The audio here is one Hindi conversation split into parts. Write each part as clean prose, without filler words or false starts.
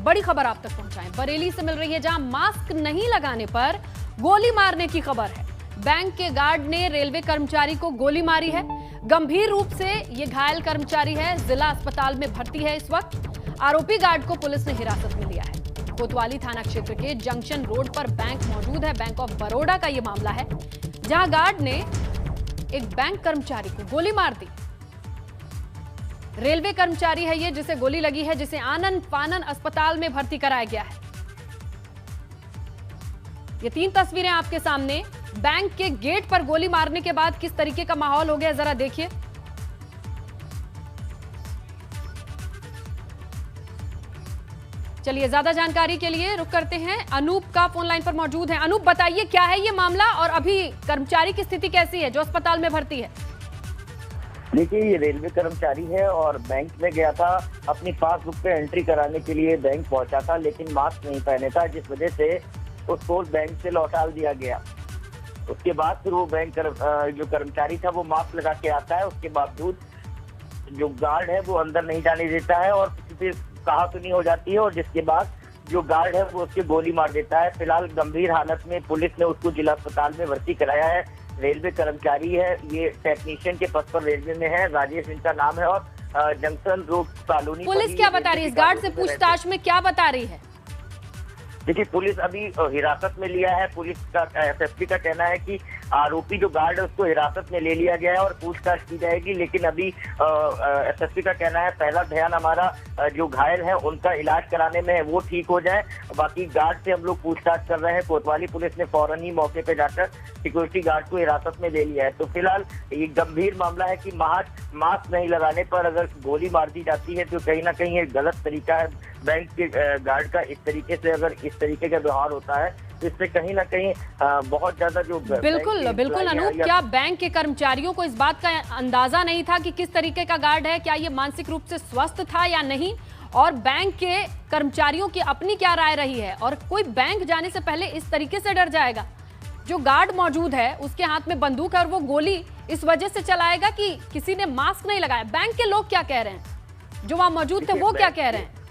बड़ी खबर आप तक पहुंचाएं। बरेली से मिल रही है, जहां मास्क नहीं लगाने पर गोली मारने की खबर है। बैंक के गार्ड ने रेलवे कर्मचारी को गोली मारी है। गंभीर रूप से ये घायल कर्मचारी है, जिला अस्पताल में भर्ती है इस वक्त। आरोपी गार्ड को पुलिस ने हिरासत में लिया है। कोतवाली थाना क्षेत्र के जंक्शन रोड पर बैंक मौजूद है। बैंक ऑफ बड़ौदा का ये मामला है, जहां गार्ड ने एक बैंक कर्मचारी को गोली मार दी। रेलवे कर्मचारी है ये, जिसे गोली लगी है, जिसे आनन फानन अस्पताल में भर्ती कराया गया है। ये 3 तस्वीरें आपके सामने। बैंक के गेट पर गोली मारने के बाद किस तरीके का माहौल हो गया, जरा देखिए। चलिए, ज्यादा जानकारी के लिए रुक करते हैं। अनूप का फोन लाइन पर मौजूद है। अनूप, बताइए क्या है ये मामला और अभी कर्मचारी की स्थिति कैसी है जो अस्पताल में भर्ती है? देखिए, ये रेलवे कर्मचारी है और बैंक में गया था, अपनी पासबुक पे एंट्री कराने के लिए बैंक पहुंचा था, लेकिन मास्क नहीं पहने था, जिस वजह से उसको बैंक से लौटा दिया गया। उसके बाद फिर वो बैंक जो कर्मचारी था वो मास्क लगा के आता है। उसके बावजूद जो गार्ड है वो अंदर नहीं जाने देता है और फिर कहासुनी हो जाती है, और जिसके बाद जो गार्ड है वो उसके गोली मार देता है। फिलहाल गंभीर हालत में पुलिस ने उसको जिला अस्पताल में भर्ती कराया है। रेलवे कर्मचारी है, ये टेक्नीशियन के पद पर रेलवे में है, राजेश इनका नाम है, और जंक्शन रोड कॉलोनी। पुलिस क्या बता रही है? इस गार्ड से पूछताछ में क्या बता रही है? देखिए, पुलिस अभी हिरासत में लिया है। पुलिस का एसएसपी का कहना है कि आरोपी जो गार्ड है उसको हिरासत में ले लिया गया है और पूछताछ की जाएगी, लेकिन अभी एसएसपी का कहना है पहला ध्यान हमारा जो घायल है उनका इलाज कराने में है, वो ठीक हो जाए। बाकी गार्ड से हम लोग पूछताछ कर रहे हैं। कोतवाली पुलिस ने फौरन ही मौके पे जाकर सिक्योरिटी गार्ड को हिरासत में ले लिया है। तो फिलहाल ये गंभीर मामला है कि मास्क नहीं लगाने पर अगर गोली मार दी जाती है तो कहीं ना कहीं ये गलत तरीका है बैंक के गार्ड का। इस तरीके से अगर इस तरीके का व्यवहार होता है तो इससे कहीं ना कहीं बहुत ज्यादा जो बिल्कुल अनूप, क्या बैंक के कर्मचारियों को इस बात का अंदाजा नहीं था कि किस तरीके का गार्ड है? क्या ये मानसिक रूप से स्वस्थ था या नहीं? और बैंक के कर्मचारियों की अपनी क्या राय रही है? और कोई बैंक जाने से पहले इस तरीके से डर जाएगा? जो गार्ड मौजूद है उसके हाथ में बंदूक है और वो गोली इस वजह से चलाएगा कि किसी ने मास्क नहीं लगाया। बैंक के लोग क्या कह रहे हैं, जो वहां मौजूद थे, वो क्या कह रहे हैं?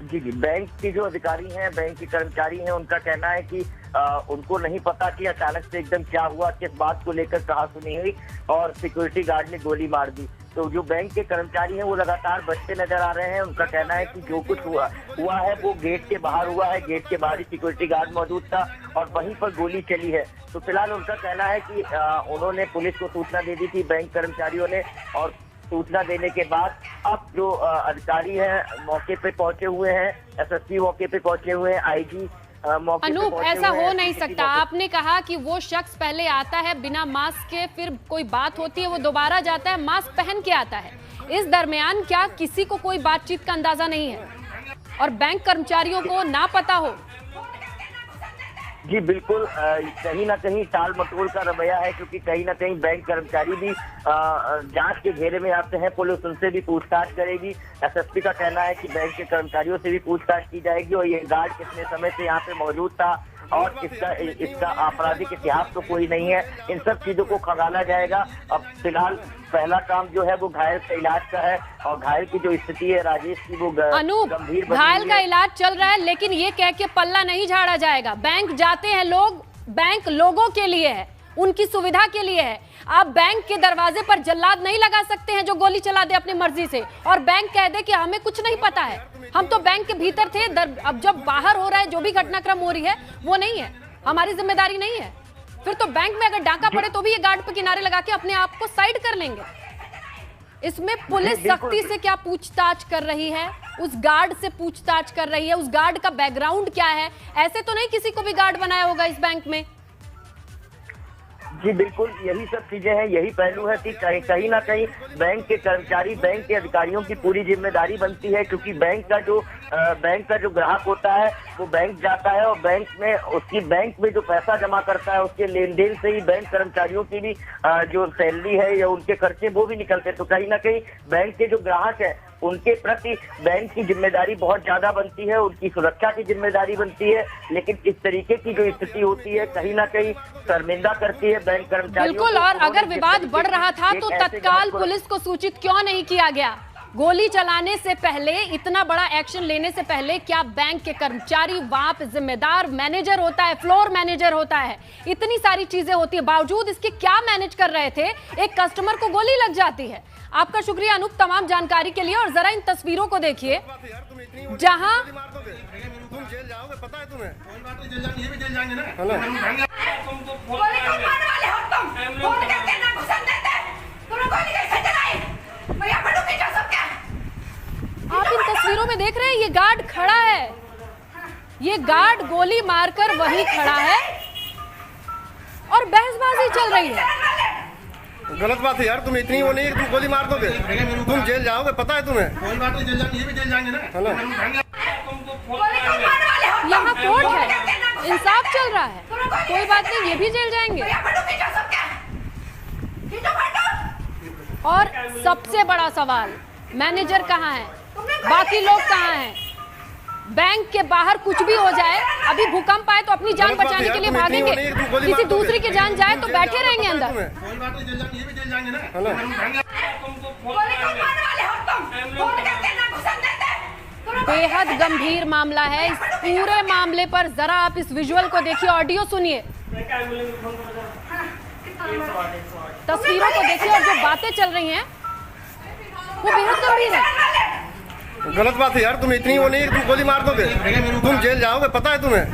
जी, बैंक के जो अधिकारी हैं, बैंक के कर्मचारी हैं, उनका कहना है कि उनको नहीं पता कि अचानक से एकदम क्या हुआ, किस बात को लेकर कहासुनी हुई और सिक्योरिटी गार्ड ने गोली मार दी। तो जो बैंक के कर्मचारी हैं वो लगातार बचते नजर आ रहे हैं। उनका कहना है कि जो कुछ हुआ है वो गेट के बाहर हुआ है, गेट के बाहर ही सिक्योरिटी गार्ड मौजूद था और वहीं पर गोली चली है। तो फिलहाल उनका कहना है कि उन्होंने पुलिस को सूचना दे दी थी बैंक कर्मचारियों ने, और सूचना देने के बाद अब जो अधिकारी हैं मौके पे पहुंचे हुए हैं, एसएसपी मौके पे पहुंचे हुए हैं, आईजी मौके पे अनूप, पहुंचे ऐसा हुए हैं। हो नहीं सकता। आपने कहा कि वो शख्स पहले आता है बिना मास्क के, फिर कोई बात होती है, वो दोबारा जाता है मास्क पहन के आता है। इस दरमियान क्या किसी को कोई बातचीत का अंदाजा नहीं है और बैंक कर्मचारियों को ना पता हो? जी बिल्कुल, कहीं ना कहीं टाल मटोल का रवैया है, क्योंकि कहीं ना कहीं बैंक कर्मचारी भी जांच के घेरे में आते हैं। पुलिस उनसे भी पूछताछ करेगी। एसएसपी का कहना है कि बैंक के कर्मचारियों से भी पूछताछ की जाएगी और ये गार्ड कितने समय से यहाँ पे मौजूद था और इसका आपराधिक इतिहास तो कोई नहीं है, इन सब चीजों को खंगाला जाएगा। अब फिलहाल पहला काम जो है वो घायल के इलाज का है और घायल की जो स्थिति है राजेश की वो अनूप, घायल का इलाज चल रहा है, लेकिन ये कह के पल्ला नहीं झाड़ा जाएगा। बैंक जाते हैं लोग, बैंक लोगों के लिए है, उनकी सुविधा के लिए है। आप बैंक के दरवाजे पर जल्लाद नहीं लगा सकते हैं जो गोली चला दे अपनी मर्जी से और बैंक कह दे कि हमें कुछ नहीं पता है, हम तो बैंक के भीतर थे। अब जब बाहर हो रहा है, जो भी घटनाक्रम हो रही है वो नहीं है, हमारी जिम्मेदारी नहीं है। फिर तो बैंक में अगर डाका पड़े तो भी ये गार्ड पे किनारे लगा के अपने आप को साइड कर लेंगे। इसमें पुलिस सख्ती से क्या पूछताछ कर रही है, उस गार्ड से पूछताछ कर रही है, उस गार्ड का बैकग्राउंड क्या है। ऐसे तो नहीं किसी को भी गार्ड बनाया होगा इस बैंक में। जी बिल्कुल, यही सब चीजें हैं, यही पहलू है कि कहीं ना कहीं बैंक के कर्मचारी, बैंक के अधिकारियों की पूरी जिम्मेदारी बनती है, क्योंकि बैंक का जो ग्राहक होता है वो बैंक जाता है और बैंक में जो पैसा जमा करता है उसके लेन देन से ही बैंक कर्मचारियों की भी जो सैलरी है या उनके खर्चे वो भी निकलते हैं। तो कहीं ना कहीं बैंक के जो ग्राहक है उनके प्रति बैंक की जिम्मेदारी बहुत ज्यादा बनती है, उनकी सुरक्षा की जिम्मेदारी बनती है। लेकिन इस तरीके की जो स्थिति होती है कहीं ना कहीं शर्मिंदा करती है बैंक कर्मचारियों। बिल्कुल, और अगर विवाद बढ़ रहा था तो तत्काल पुलिस को सूचित क्यों नहीं किया गया? गोली चलाने से पहले, इतना बड़ा एक्शन लेने से पहले क्या बैंक के कर्मचारी, वहां पे जिम्मेदार मैनेजर होता है, फ्लोर मैनेजर होता है, इतनी सारी चीजें होती है, बावजूद इसके क्या मैनेज कर रहे थे? एक कस्टमर को गोली लग जाती है। आपका शुक्रिया अनूप तमाम जानकारी के लिए। और जरा इन तस्वीरों को देखिए जहां तुम जेल जाओगे, पता है तुम्हें? ये भी जेल जाएंगे ना। आप इन तस्वीरों में देख रहे हैं, ये गार्ड खड़ा है, ये गार्ड गोली मारकर वहीं खड़ा है और बहसबाजी चल रही है। गलत बात है यार, तुम इतनी वो नहीं है कि तुम गोली मार दोगे, तुम जेल जाओगे, पता है तुम्हें? ये भी जेल जाएंगे ना। यहाँ कोर्ट है, इंसाफ चल रहा है, कोई बात नहीं, ये भी जेल जाएंगे। और सबसे बड़ा सवाल, मैनेजर कहाँ है, बाकी लोग कहाँ हैं? बैंक के बाहर कुछ भी हो जाए, अभी भूकंप आए तो अपनी जान बचाने के लिए भागेंगे, किसी दूसरी की जान जाए तो बैठे रहेंगे अंदर। बेहद गंभीर मामला है। इस पूरे मामले पर जरा आप इस विजुअल को देखिए, ऑडियो सुनिए, तस्वीरों को देखिए और जो बातें चल रही हैं वो बेहद गंभीर है। गलत बात है यार, तुम इतनी वो नहीं है कि तुम गोली मार दोगे, तुम जेल जाओगे, पता है तुम्हें?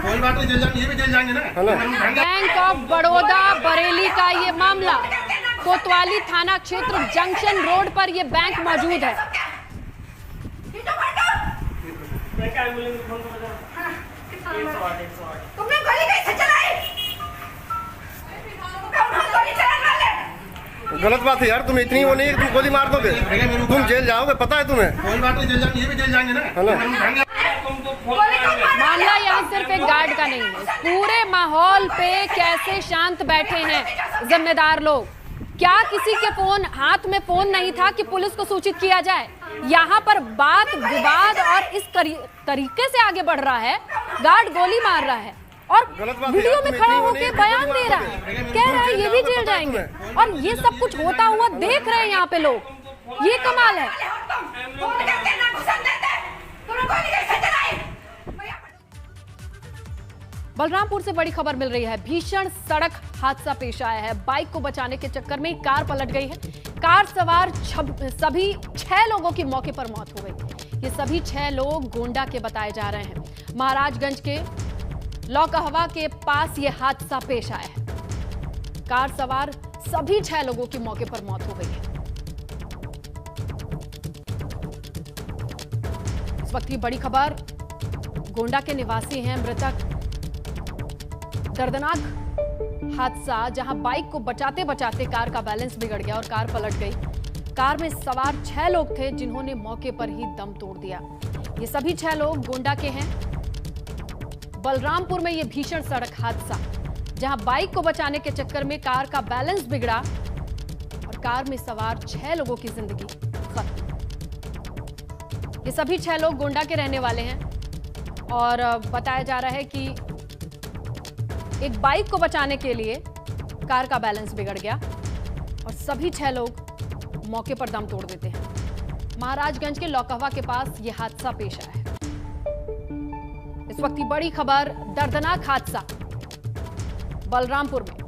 ये भी जेल जाएंगे ना। बैंक ऑफ बड़ौदा बरेली का ये मामला, कोतवाली थाना क्षेत्र जंक्शन रोड पर ये बैंक मौजूद है। तुमने गोली कैसे चलाई? गलत बात है यार, तुम इतनी वो नहीं है कि तुम गोली मार दोगे, तुम जेल जाओगे, पता है तुम्हें? ये भी जेल जाएंगे ना। मामला यहाँ सिर्फ एक गार्ड का नहीं है, पूरे माहौल पे कैसे शांत बैठे हैं जिम्मेदार लोग। क्या किसी के फोन, हाथ में फोन नहीं था कि पुलिस को सूचित किया जाए? यहाँ पर बात विवाद और इस तरीके से आगे बढ़ रहा है, गार्ड गोली मार रहा है और वीडियो में खड़ा होकर बयान दे रहा है, कह रहा है ये भी जेल जाएंगे, और ये सब कुछ होता हुआ देख रहे हैं यहाँ पे लोग। ये कमाल है। बलरामपुर से बड़ी खबर मिल रही है, भीषण सड़क हादसा पेश आया है। बाइक को बचाने के चक्कर में कार पलट गई है। कार सवार सभी 6 लोगों की मौके पर मौत हो गई। ये सभी 6 लोग गोंडा के बताए जा रहे हैं। महाराजगंज के लौकहवा के पास ये हादसा पेश आया है। कार सवार सभी 6 लोगों की मौके पर मौत हो गई है। इस वक्त की बड़ी खबर, गोंडा के निवासी हैं मृतक। दर्दनाक हादसा, जहां बाइक को बचाते बचाते कार का बैलेंस बिगड़ गया और कार पलट गई। कार में सवार 6 लोग थे जिन्होंने मौके पर ही दम तोड़ दिया। ये सभी 6 लोग गोंडा के हैं। बलरामपुर में ये भीषण सड़क हादसा, जहां बाइक को बचाने के चक्कर में कार का बैलेंस बिगड़ा और कार में सवार 6 लोगों की जिंदगी खत्म। ये सभी 6 लोग गोंडा के रहने वाले हैं और बताया जा रहा है कि एक बाइक को बचाने के लिए कार का बैलेंस बिगड़ गया और सभी 6 लोग मौके पर दम तोड़ देते हैं। महाराजगंज के लौकहवा के पास यह हादसा पेश आया है। इस वक्त की बड़ी खबर, दर्दनाक हादसा बलरामपुर में।